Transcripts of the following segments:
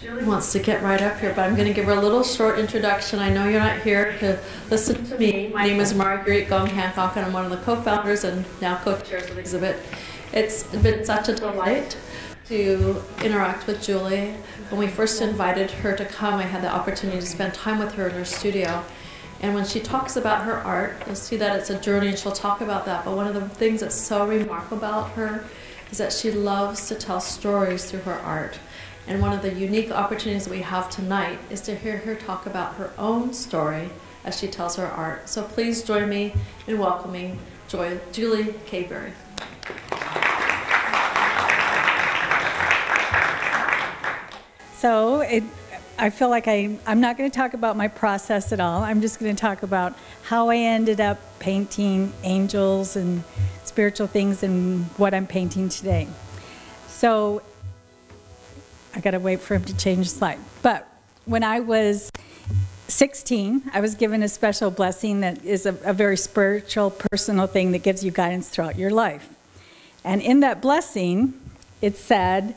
Julie wants to get right up here, but I'm going to give her a little short introduction. I know you're not here to listen to me. My name is Marguerite Gong Hancock, and I'm one of the co-founders and now co-chairs of the exhibit. It's been such a delight to interact with Julie. When we first invited her to come, I had the opportunity to spend time with her in her studio. And when she talks about her art, you'll see that it's a journey, and she'll talk about that. But one of the things that's so remarkable about her is that she loves to tell stories through her art. And one of the unique opportunities that we have tonight is to hear her talk about her own story as she tells her art. So please join me in welcoming Julie K. Berry. So I feel like I'm not going to talk about my process at all. I'm just going to talk about how I ended up painting angels and spiritual things and what I'm painting today. So I got to wait for him to change the slide. But when I was 16, I was given a special blessing that is a very spiritual, personal thing that gives you guidance throughout your life. And in that blessing, it said,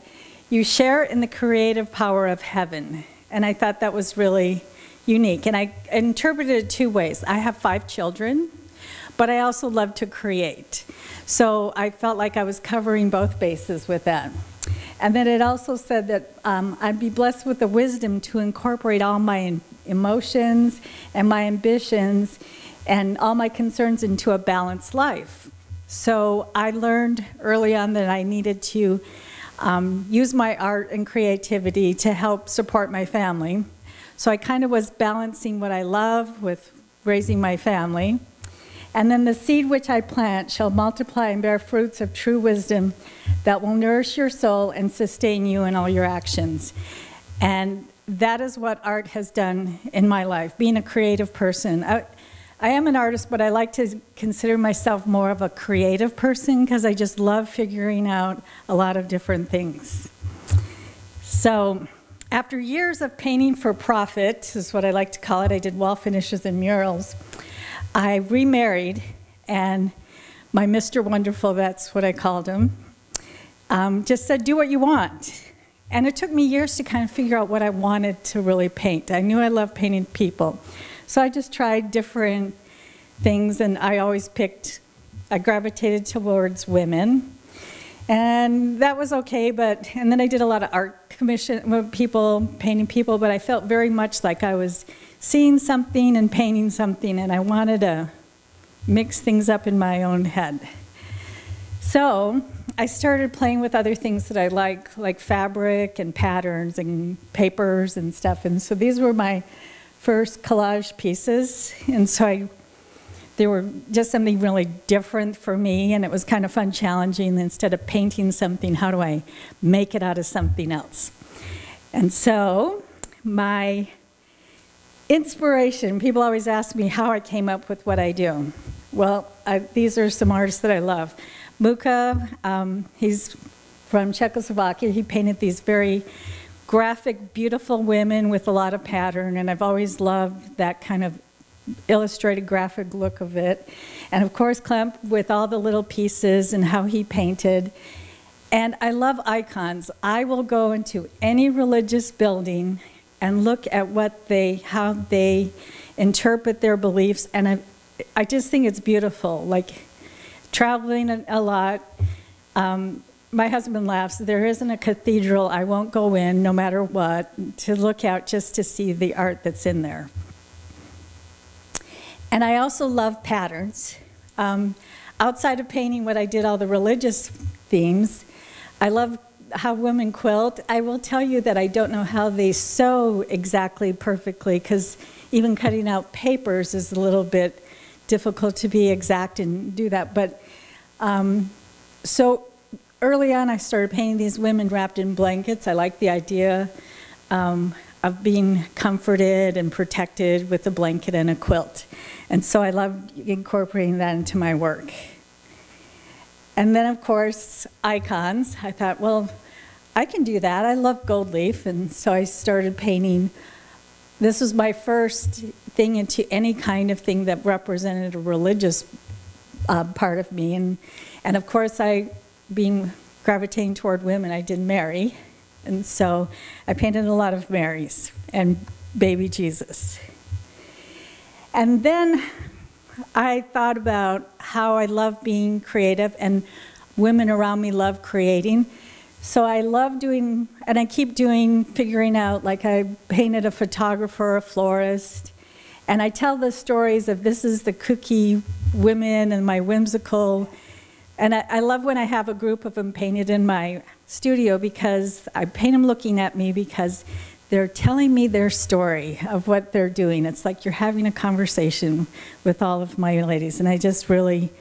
"You share in the creative power of heaven." And I thought that was really unique. And I interpreted it two ways. I have 5 children, but I also love to create. So I felt like I was covering both bases with that. And then it also said that I'd be blessed with the wisdom to incorporate all my emotions and my ambitions and all my concerns into a balanced life. So I learned early on that I needed to use my art and creativity to help support my family. So I kind of was balancing what I love with raising my family. And then the seed which I plant shall multiply and bear fruits of true wisdom that will nourish your soul and sustain you in all your actions. And that is what art has done in my life, being a creative person. I am an artist, but I like to consider myself more of a creative person because I just love figuring out a lot of different things. So after years of painting for profit, is what I like to call it, I did wall finishes and murals, I remarried, and my Mr. Wonderful, that's what I called him, just said, "Do what you want." And it took me years to kind of figure out what I wanted to really paint. I knew I loved painting people. So I just tried different things, and I gravitated towards women. And that was okay, and then I did a lot of art commission with people, painting people, but I felt very much like I was seeing something and painting something, and I wanted to mix things up in my own head. So I started playing with other things that I like fabric and patterns and papers and stuff. And so these were my first collage pieces. And so they were just something really different for me, and it was kind of fun, challenging. Instead of painting something, how do I make it out of something else? And so my inspiration, people always ask me how I came up with what I do. Well, these are some artists that I love. Mucha, he's from Czechoslovakia. He painted these very graphic, beautiful women with a lot of pattern, and I've always loved that kind of illustrated graphic look of it. And of course, Klemp with all the little pieces and how he painted. And I love icons. I will go into any religious building and look at how they interpret their beliefs, and I just think it's beautiful. Like traveling a lot, my husband laughs, there isn't a cathedral I won't go in, no matter what, to look out just to see the art that's in there. And I also love patterns. Outside of painting what I did, all the religious themes, I love how women quilt. I will tell you that I don't know how they sew exactly perfectly, because even cutting out papers is a little bit difficult to be exact and do that. But so early on I started painting these women wrapped in blankets. I like the idea of being comforted and protected with a blanket and a quilt. And so I love incorporating that into my work. And then, of course, icons. I thought, well, I can do that. I love gold leaf, and so I started painting. This was my first thing into any kind of thing that represented a religious part of me. And of course, being gravitating toward women, I did marry. And so I painted a lot of Marys and baby Jesus. And then I thought about how I love being creative, and women around me love creating. So I love doing, and I keep doing, figuring out, like I painted a photographer, a florist, and I tell the stories of this is the kooky women and my whimsical, and I love when I have a group of them painted in my studio, because I paint them looking at me because they're telling me their story of what they're doing. It's like you're having a conversation with all of my ladies, and I just really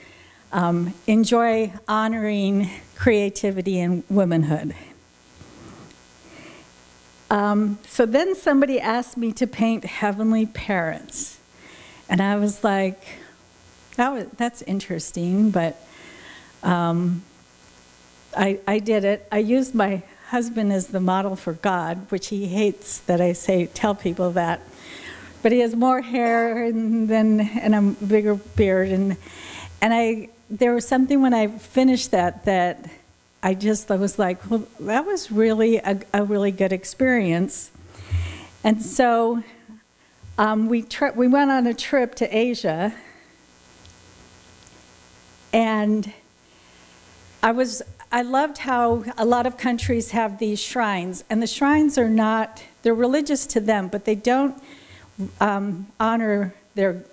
enjoy honoring creativity and womanhood. So then somebody asked me to paint heavenly parents, and I was like, that's interesting, but I did it. I used my husband as the model for God, which he hates that I tell people that. But he has more hair and a bigger beard, and there was something when I finished that I was like, well, that was really a really good experience. And so we went on a trip to Asia, and I loved how a lot of countries have these shrines, and the shrines are not, they're religious to them, but they don't honor their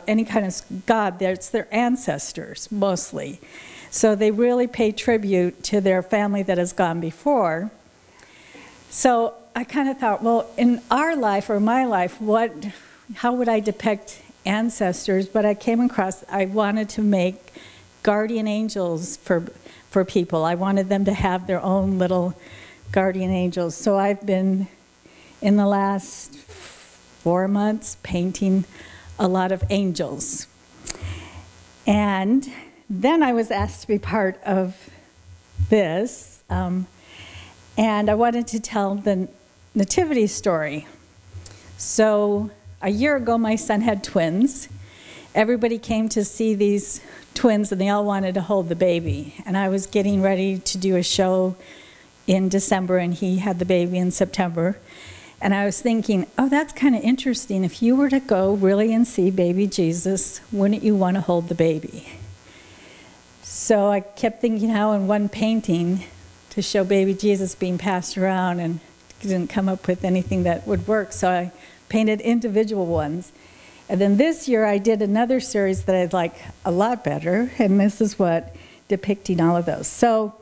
any kind of god. It's their ancestors mostly. So they really pay tribute to their family that has gone before. So I kind of thought, well, in our life or my life, how would I depict ancestors? But I came across, I wanted to make guardian angels for people. I wanted them to have their own little guardian angels. So I've been, in the last 4 months, painting a lot of angels. And then I was asked to be part of this, and I wanted to tell the nativity story. So a year ago, my son had twins. Everybody came to see these twins, and they all wanted to hold the baby. And I was getting ready to do a show in December, and he had the baby in September. And I was thinking, oh, that's kind of interesting. If you were to go really and see baby Jesus, wouldn't you want to hold the baby? So I kept thinking how in one painting to show baby Jesus being passed around, and didn't come up with anything that would work. So I painted individual ones. And then this year I did another series that I'd like a lot better, and this is what depicting all of those. So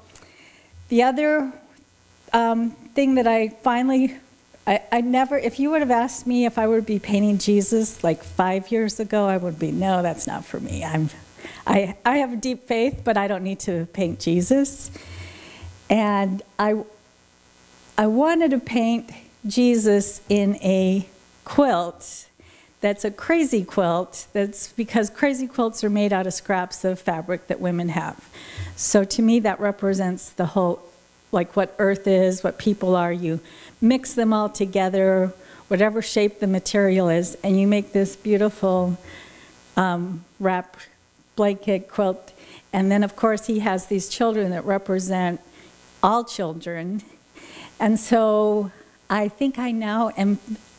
the other thing that I finally, I never, if you would have asked me if I would be painting Jesus like 5 years ago, I would be, no, that's not for me. I have a deep faith, but I don't need to paint Jesus. And I wanted to paint Jesus in a quilt that's a crazy quilt. That's because crazy quilts are made out of scraps of fabric that women have. So to me, that represents the whole, like what earth is, what people are. You mix them all together, whatever shape the material is, and you make this beautiful wrap blanket quilt. And then, of course, he has these children that represent all children. And so I think I now am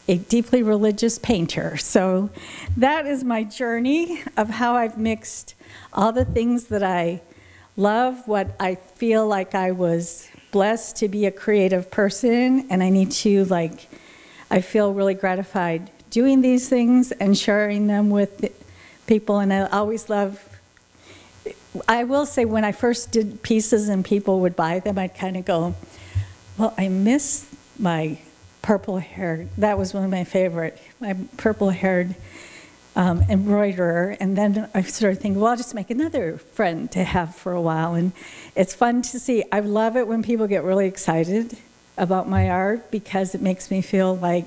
a deeply religious painter. So that is my journey of how I've mixed all the things that I love, what I feel like I was blessed to be a creative person, and I need to, like, I feel really gratified doing these things and sharing them with people. And I always love, I will say, when I first did pieces and people would buy them, I'd kind of go, well, I miss my purple hair. That was one of my favorite, my purple-haired embroiderer. And then I started thinking, well, I'll just make another friend to have for a while. And it's fun to see. I love it when people get really excited about my art, because it makes me feel like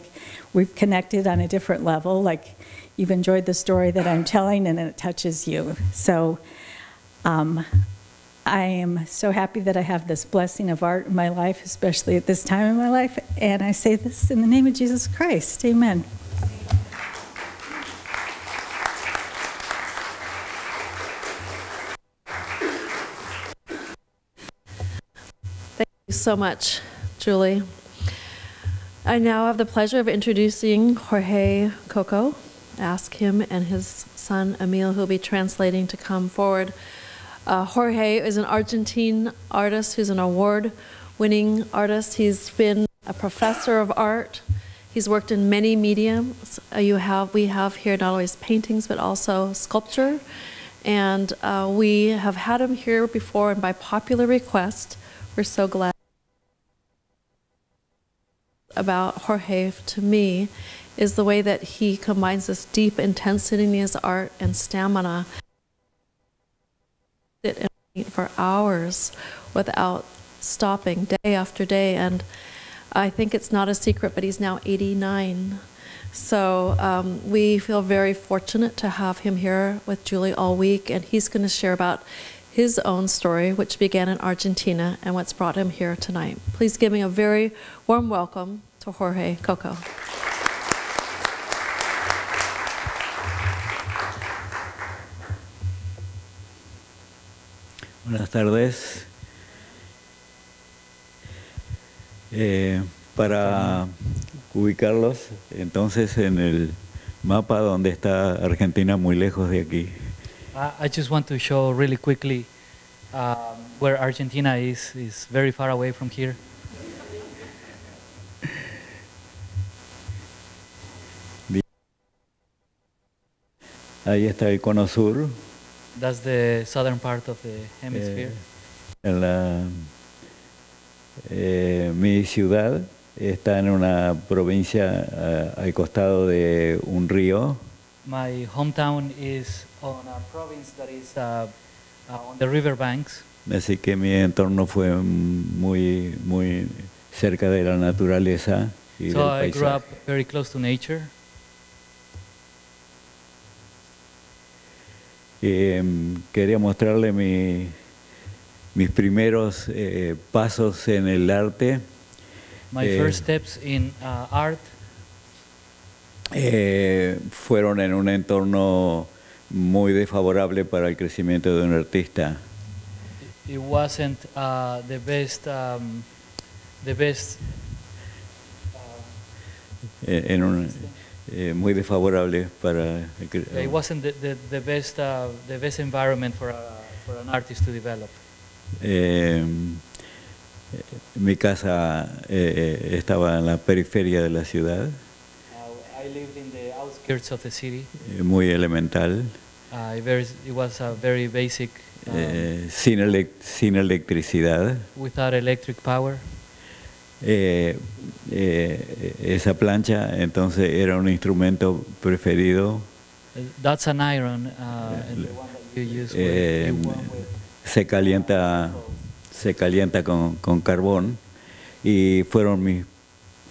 we've connected on a different level, like you've enjoyed the story that I'm telling and it touches you. So I am so happy that I have this blessing of art in my life, especially at this time in my life. And I say this in the name of Jesus Christ. Amen. Thank you so much. Julie. I now have the pleasure of introducing Jorge Coco. Ask him and his son Emil, who will be translating, to come forward. Jorge is an Argentine artist who's an award-winning artist. He's been a professor of art. He's worked in many mediums. We have here not always paintings, but also sculpture. And we have had him here before, and by popular request, we're so glad. About Jorge, to me, is the way that he combines this deep intensity in his art and stamina. Sit and paint for hours without stopping, day after day. And I think it's not a secret, but he's now 89. So we feel very fortunate to have him here with Julie all week, and he's going to share about his own story, which began in Argentina, and what's brought him here tonight. Please give me a very warm welcome to Jorge Coco. Buenas tardes. Para ubicarlos, entonces, en el mapa donde está Argentina, muy lejos de aquí. I just want to show really quickly where Argentina is very far away from here. Ahí está el cono sur. That's the southern part of the hemisphere. Mi ciudad está en una provincia al costado de un río. My hometown is on a province that is on the river banks. Así que mi entorno fue muy cerca de la naturaleza y So del I grew up paisaje. very close to nature. Quería mostrarle mis primeros pasos en el arte. My first steps in art Fueron en un entorno muy desfavorable para el crecimiento de un artista. it wasn't the best Muy desfavorable para it wasn't the best environment for an artist to develop. Mi casa estaba en la periferia de la ciudad, I lived in the outskirts of the city. muy elemental, It was a very basic, sin electricidad. without electric power. Esa plancha entonces era un instrumento preferido. That's an iron, and the one that you use Eh, with, the one with se calienta con carbón, y fueron mis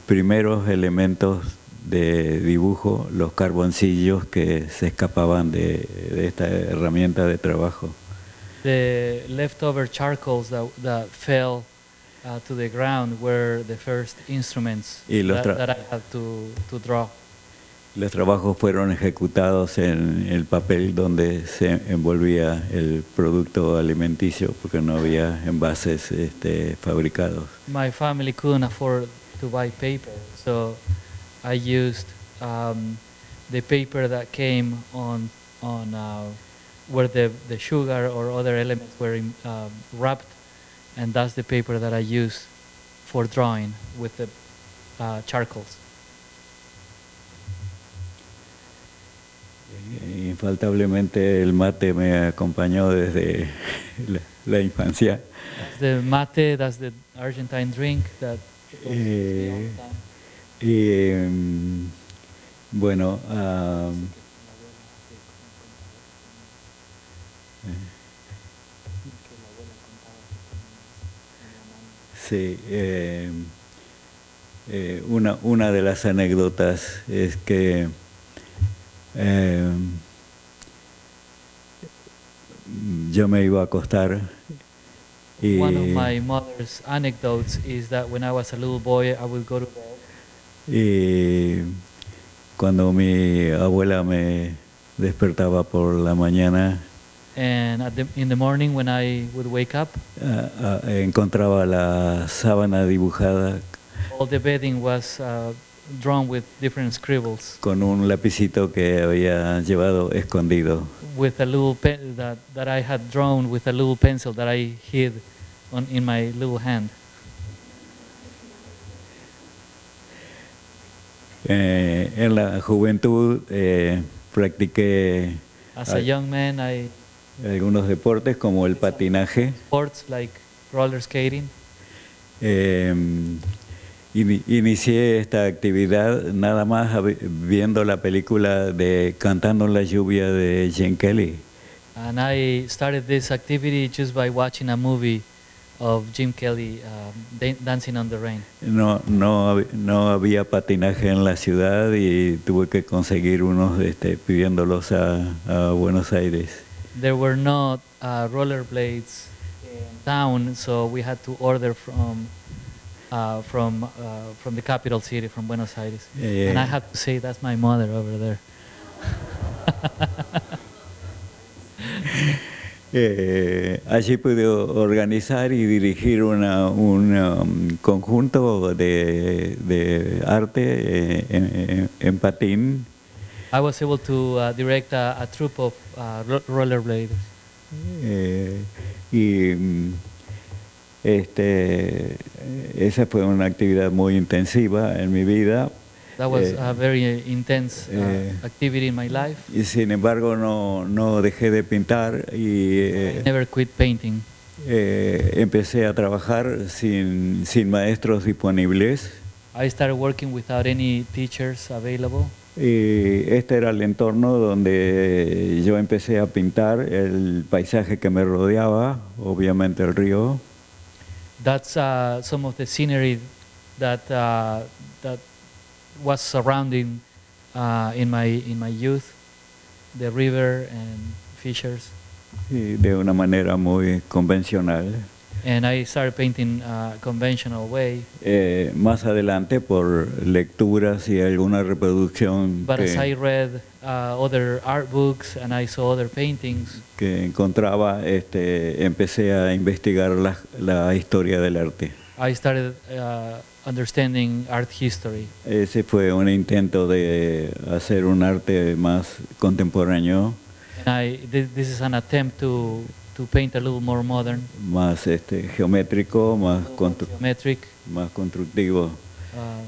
primeros elementos de dibujo, los carboncillos que se escapaban de esta herramienta de trabajo. the leftover charcoals that fell to the ground were the first instruments Y los that I had to draw. Los trabajos fueron ejecutados en el papel donde se envolvía el producto alimenticio, porque no había envases fabricados. My family couldn't afford to buy paper, so I used the paper that came on where the sugar or other elements were wrapped, and that's the paper that I used for drawing with the charcoals. Infaltablemente el mate me acompañó desde la infancia. That's the mate, that's the Argentine drink that goes me all the time. Y bueno, sí, una de las anécdotas es que yo me iba a acostar y One of my mother's anecdotes is that when I was a little boy, I would go to bed, y cuando mi abuela me despertaba por la mañana, And in the morning when I would wake up, encontraba la sábana dibujada all the bedding was drawn with different scribbles, con un lapicito que había llevado escondido. with a little pen that I had drawn with a little pencil that I hid in my little hand. En la juventud practiqué As a young man, I algunos deportes como el patinaje. sports like roller skating. Inicié esta actividad nada más viendo la película de Cantando en la lluvia de Gene Kelly. And I started this activity just by watching a movie of Jim Kelly, Dancing on the Rain. No había patinaje en la ciudad y tuve que conseguir unos pidiéndolos a Buenos Aires. There were no rollerblades in town, so we had to order from the capital city, from Buenos Aires. And I have to say, that's my mother over there. Allí pude organizar y dirigir un conjunto de arte en patín. I was able to direct a troupe of rollerbladers. Esa fue una actividad muy intensiva en mi vida. That was a very intense activity in my life. Y sin embargo no dejé de pintar y Never quit painting. empecé a trabajar sin maestros disponibles. I started working without any teachers available. Y este era el entorno donde yo empecé a pintar el paisaje que me rodeaba, obviamente el río. That's some of the scenery that was surrounding in my youth, the river and fishers. Y de una manera muy convencional. And I started painting conventional way. Más adelante, por lecturas y alguna reproducción But as I read other art books and I saw other paintings, que encontraba, empecé a investigar la historia del arte. I started understanding art history. Ese fue un intento de hacer un arte más contemporáneo, And this is an attempt to paint a little more modern, más geométrico, más metric, más constructivo.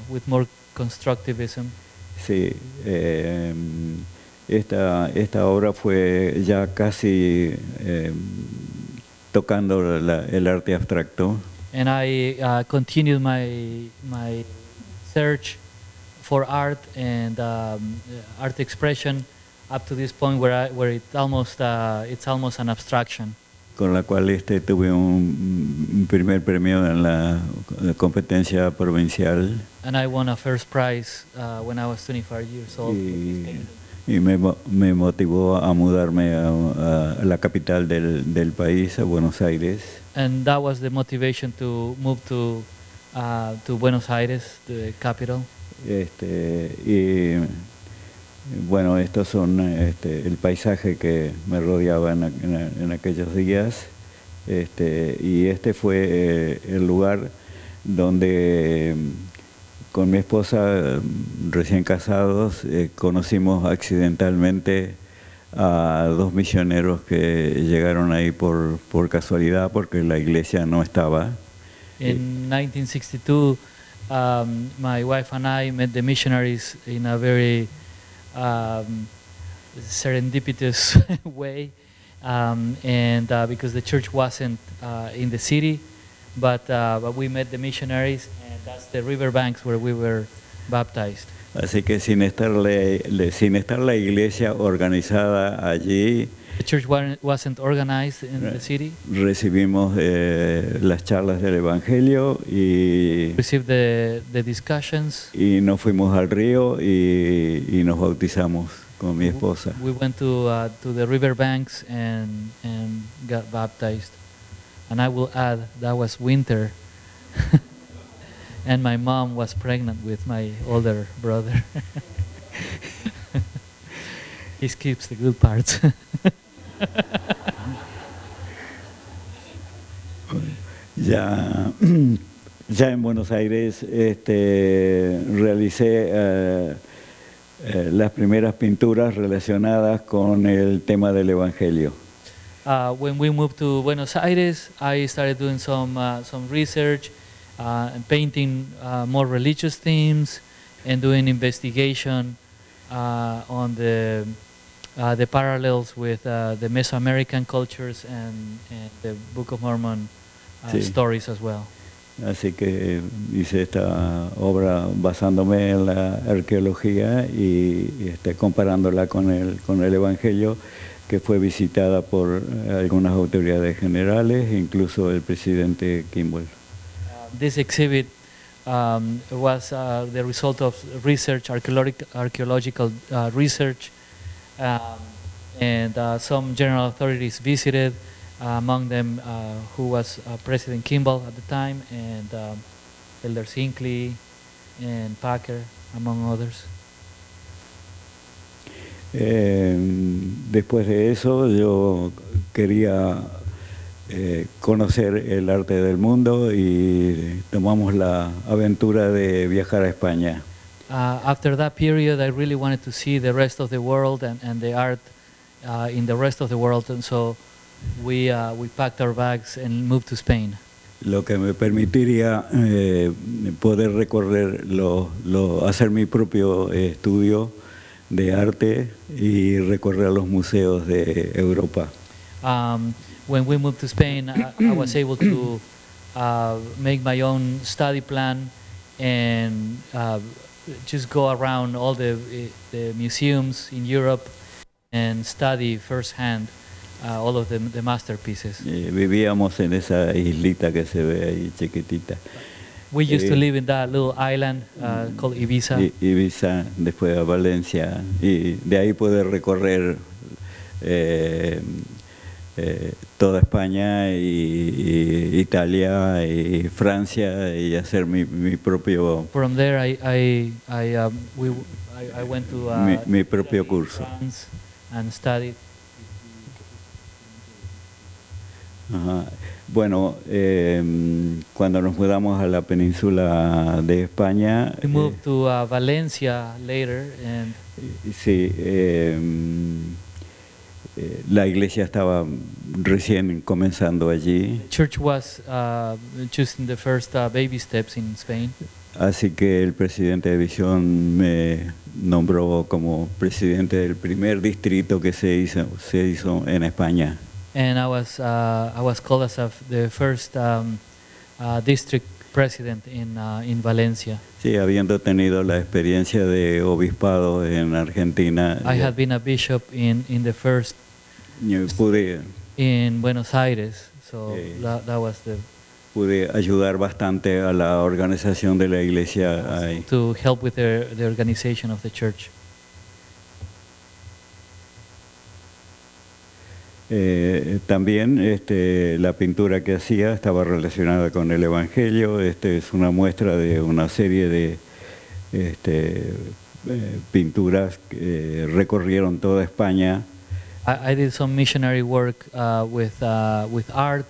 with more constructivism. Sí, esta obra fue ya casi tocando el arte abstracto. And I continued my search for art and art expression up to this point where it's almost an abstraction. Con la cual tuve un primer premio en la competencia provincial. And I won a first prize when I was 25 years old. Y me motivó a mudarme a la capital del país, a Buenos Aires. And that was the motivation to move to Buenos Aires, the capital. Y bueno, estos son el paisaje que me rodeaba en aquellos días. Y fue el lugar donde con mi esposa, recién casados, conocimos accidentalmente a dos misioneros que llegaron ahí por casualidad, porque la iglesia no estaba. In 1962, my wife and I met the missionaries in a very serendipitous way, and because the church wasn't in the city, but we met the missionaries, and that's the riverbanks where we were baptized. Así que sin estar la iglesia organizada allí, The church wasn't organized in the city. recibimos las charlas del Evangelio y Received the discussions. nos fuimos al río y nos bautizamos con mi esposa. We went to the riverbanks and got baptized. And I will add, that was winter. And my mom was pregnant with my older brother. He skips the good parts. Ya, ya en Buenos Aires realicé las primeras pinturas relacionadas con el tema del Evangelio. When we moved to Buenos Aires, I started doing some research and painting more religious themes and doing investigation on the parallels with the Mesoamerican cultures and the Book of Mormon Sí. stories as well. Así que hice esta obra basándome en la arqueología y comparándola con el Evangelio, que fue visitada por algunas autoridades generales, incluso el presidente Kimball. This exhibit was the result of research, archaeological research, and some general authorities visited, among them who was President Kimball at the time, and Elder Hinckley and Packer, among others. Después de eso yo quería conocer el arte del mundo y tomamos la aventura de viajar a España. After that period, I really wanted to see the rest of the world and the art in the rest of the world, and so we packed our bags and moved to Spain. Lo que me permitiría poder recorrer, hacer mi propio estudio de arte y recorrer los museos de Europa. When we moved to Spain, I was able to make my own study plan and just go around all the museums in Europe and study firsthand all of the masterpieces. Vivíamos en esa islita que se ve ahí chiquitita. We used to live in that little island called Ibiza. Ibiza, después a Valencia, y de ahí poder recorrer toda España y Italia y Francia y hacer mi propio From there, I went to mi propio curso. France and studied. Ajá. Bueno, cuando nos mudamos a la península de España, We moved to Valencia later, and sí, la iglesia estaba recién comenzando allí, church was just in the first baby steps in Spain. así que el presidente de Visión me nombró como presidente del primer distrito que se hizo en España. And I was called as the first district president in Valencia. Sí, habiendo tenido la experiencia de obispado en Argentina, I had been a bishop in the first pude in Buenos Aires, so Yeah. that was pude ayudar bastante a la organización de la iglesia ahí. to help with the organization of the church. También la pintura que hacía estaba relacionada con el Evangelio. Es una muestra de una serie de pinturas que recorrieron toda España. I did some missionary work with art,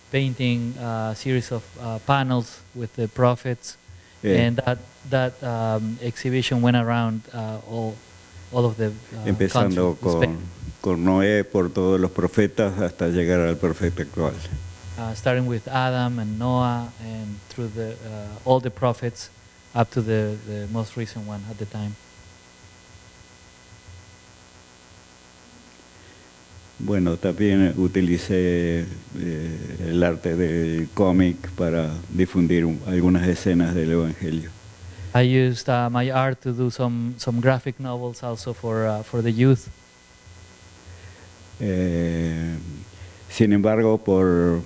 painting a series of panels with the prophets, and that exhibition went around all of the Empezando country, con Noé, por todos los profetas, hasta llegar al profeta actual. starting with Adam and Noah, and through all the prophets up to the most recent one at the time. Bueno, también utilicé el arte del cómic para difundir algunas escenas del Evangelio. I used my art to do some graphic novels also for the youth. Sin embargo, por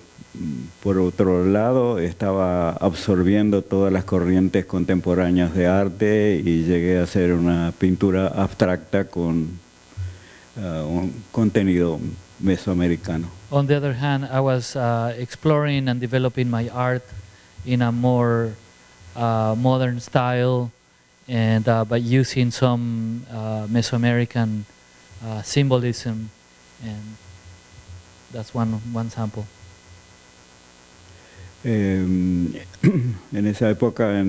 otro lado, estaba absorbiendo todas las corrientes contemporáneas de arte y llegué a hacer una pintura abstracta con un contenido mesoamericano. On the other hand, I was exploring and developing my art in a more modern style, and by using some Mesoamerican symbolism, and that's one sample. En esa época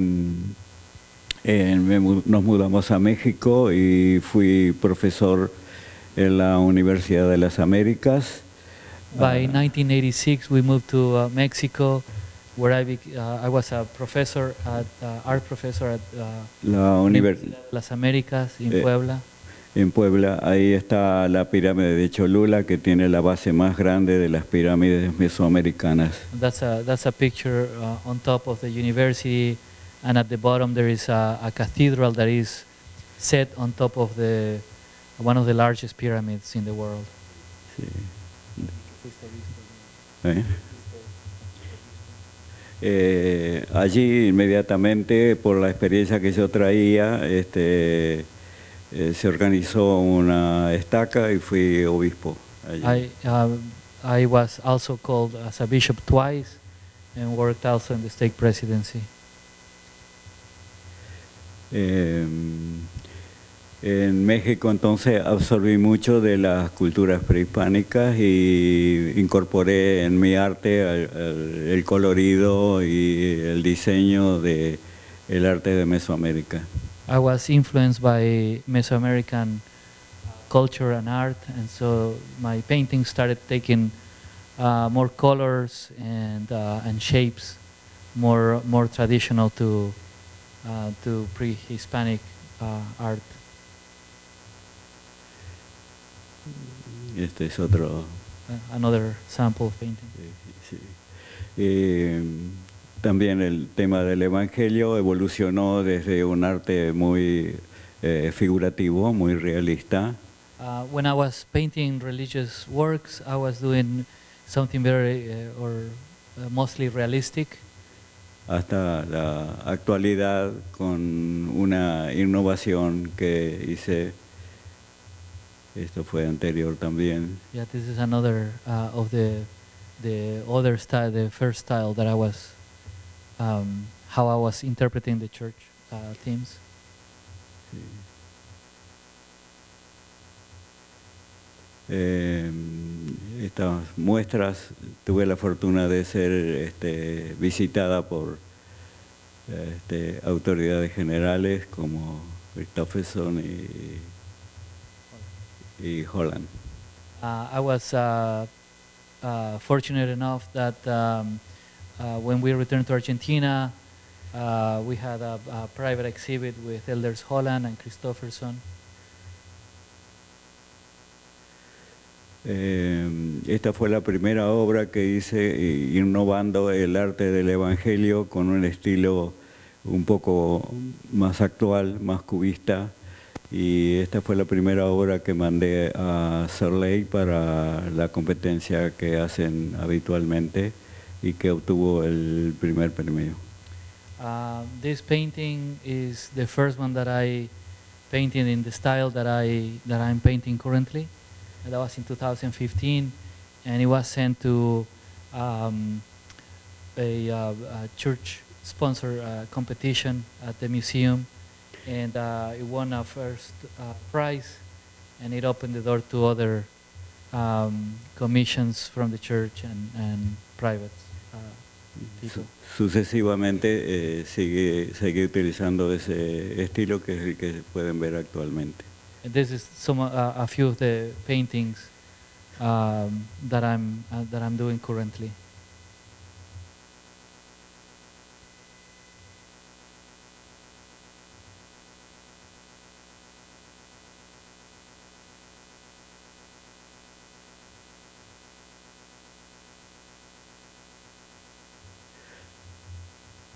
nos mudamos a México y fui profesor en la Universidad de las Américas. By 1986, we moved to Mexico, where I was a professor art professor at La Universidad de las Américas in Eh, Puebla. en Puebla. Ahí está la pirámide de Cholula, que tiene la base más grande de las pirámides mesoamericanas. That's a picture on top of the university, and at the bottom there is a cathedral that is set on top of one of the largest pyramids in the world. Sí. Allí inmediatamente, por la experiencia que yo traía, se organizó una estaca y fui obispo allí. I was also called as a bishop twice and worked also in the stake presidency. En México entonces absorbí mucho de las culturas prehispánicas y incorporé en mi arte el colorido y el diseño del arte de Mesoamérica. I was influenced by Mesoamerican culture and art, and so my painting started taking more colors and shapes, more traditional to pre-Hispanic art. Este es otro. Another sample of painting. Sí. También el tema del Evangelio evolucionó desde un arte muy figurativo, muy realista. When I was painting religious works, I was doing something very mostly realistic. Hasta la actualidad, con una innovación que hice. Esto fue anterior también. Yeah, this is another of the other style, the first style that I was, how I was interpreting the church themes. Sí. Estas muestras tuve la fortuna de ser visitada por autoridades generales como Christofferson y Holland. I was fortunate enough that when we returned to Argentina, we had a private exhibit with Elders Holland and Christofferson. Esta fue la primera obra que hice innovando el arte del Evangelio con un estilo un poco más actual, más cubista. Y esta fue la primera obra que mandé a Serley para la competencia que hacen habitualmente y que obtuvo el primer premio. This painting is the first one that I painted in the style that I'm painting currently. That was in 2015, and it was sent to a church-sponsored competition at the museum. And it won a first prize, and it opened the door to other commissions from the church and private people. Sucesivamente sigue utilizando ese estilo que es el que pueden ver actualmente. And this is a few of the paintings that I'm doing currently.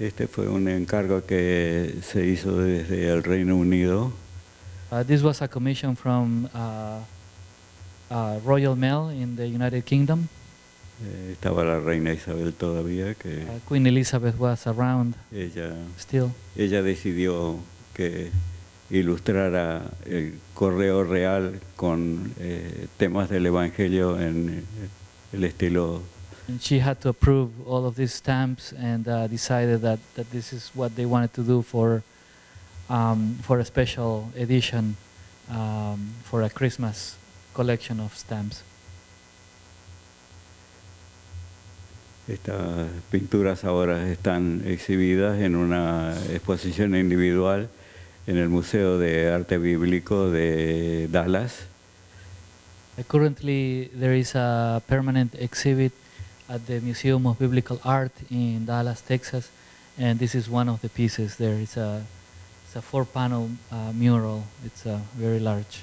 Este fue un encargo que se hizo desde el Reino Unido. This was a commission from Royal Mail in the United Kingdom. Estaba la reina Isabel todavía, que Queen Elizabeth was around still. Ella decidió que ilustrara el correo real con temas del Evangelio en el estilo. And she had to approve all of these stamps and decided that this is what they wanted to do for a special edition for a Christmas collection of stamps. Estas pinturas ahora están exhibidas en una exposición individual en el Museo de Arte Bíblico de Dallas. Currently, there is a permanent exhibit at the Museum of Biblical Art in Dallas, Texas, and this is one of the pieces there. It's a 4-panel mural. It's very large.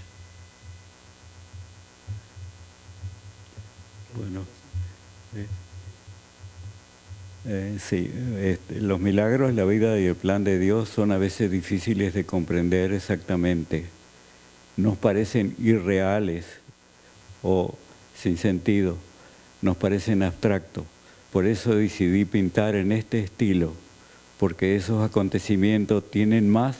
Bueno, sí, los milagros, la vida y el plan de Dios son a veces difíciles de comprender exactamente. Nos parecen irreales o sin sentido, nos parecen abstractos. Por eso decidí pintar en este estilo, porque esos acontecimientos tienen más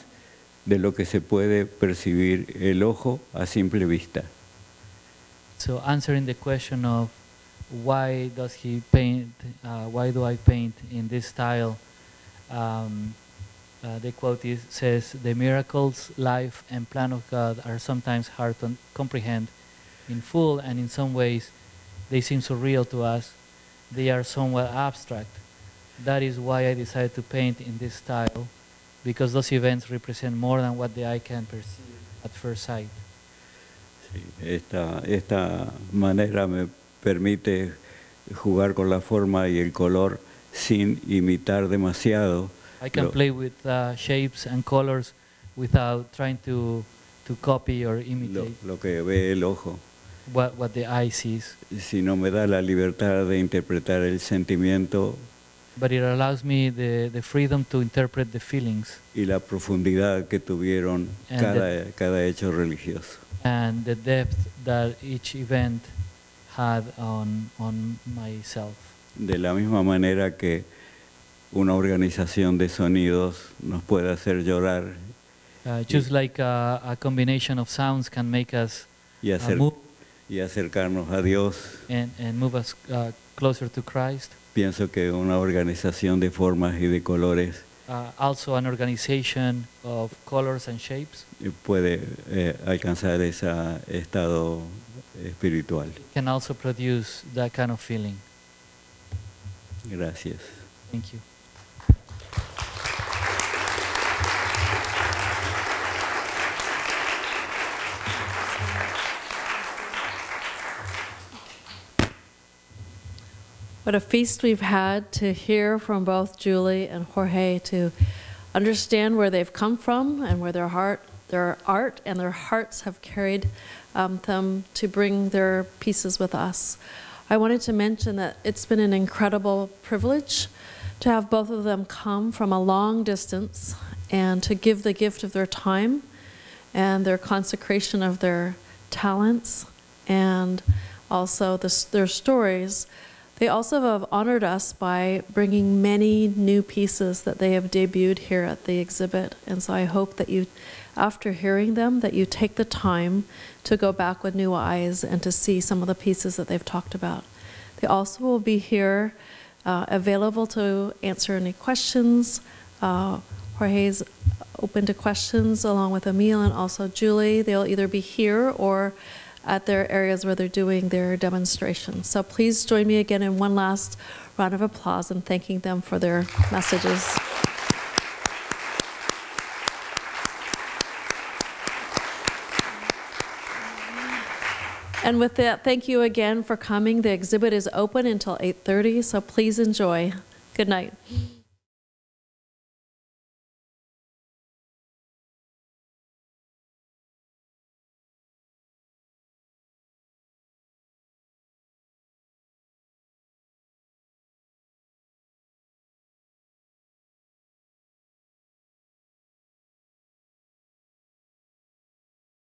de lo que se puede percibir el ojo a simple vista. So answering the question of why does he paint, why do I paint in this style, the quote says, the miracles, life, and plan of God are sometimes hard to comprehend in full, and in some ways they seem so real to us. They are somewhat abstract. That is why I decided to paint in this style, because those events represent more than what the eye can perceive at first sight. Sí, esta manera me permite jugar con la forma y el color sin imitar demasiado. I can play with shapes and colors without trying to copy or imitate lo que ve el ojo. What the eye sees. Sino me da la libertad de interpretar el sentimiento. But it allows me the freedom to interpret the feelings. Y la profundidad que tuvieron cada hecho religioso. And the depth that each event had on myself. De la misma manera que una organización de sonidos nos puede hacer llorar. Just like a combination of sounds can make us move. Y acercarnos a Dios. And move us closer to Christ. Pienso que una organización de formas y de colores also an organization of colors and shapes puede alcanzar ese estado espiritual. Can also produce that kind of feeling. Gracias. Thank you. What a feast we've had to hear from both Julie and Jorge, to understand where they've come from and where their art and their hearts have carried them to bring their pieces with us. I wanted to mention that it's been an incredible privilege to have both of them come from a long distance and to give the gift of their time and their consecration of their talents and also their stories. They also have honored us by bringing many new pieces that they have debuted here at the exhibit. And so I hope that you, after hearing them, that you take the time to go back with new eyes and to see some of the pieces that they've talked about. They also will be here available to answer any questions. Jorge's open to questions along with Emil and also Julie. They'll either be here or at their areas where they're doing their demonstration. So please join me again in one last round of applause and thanking them for their messages. And with that, thank you again for coming. The exhibit is open until 8:30, so please enjoy. Good night.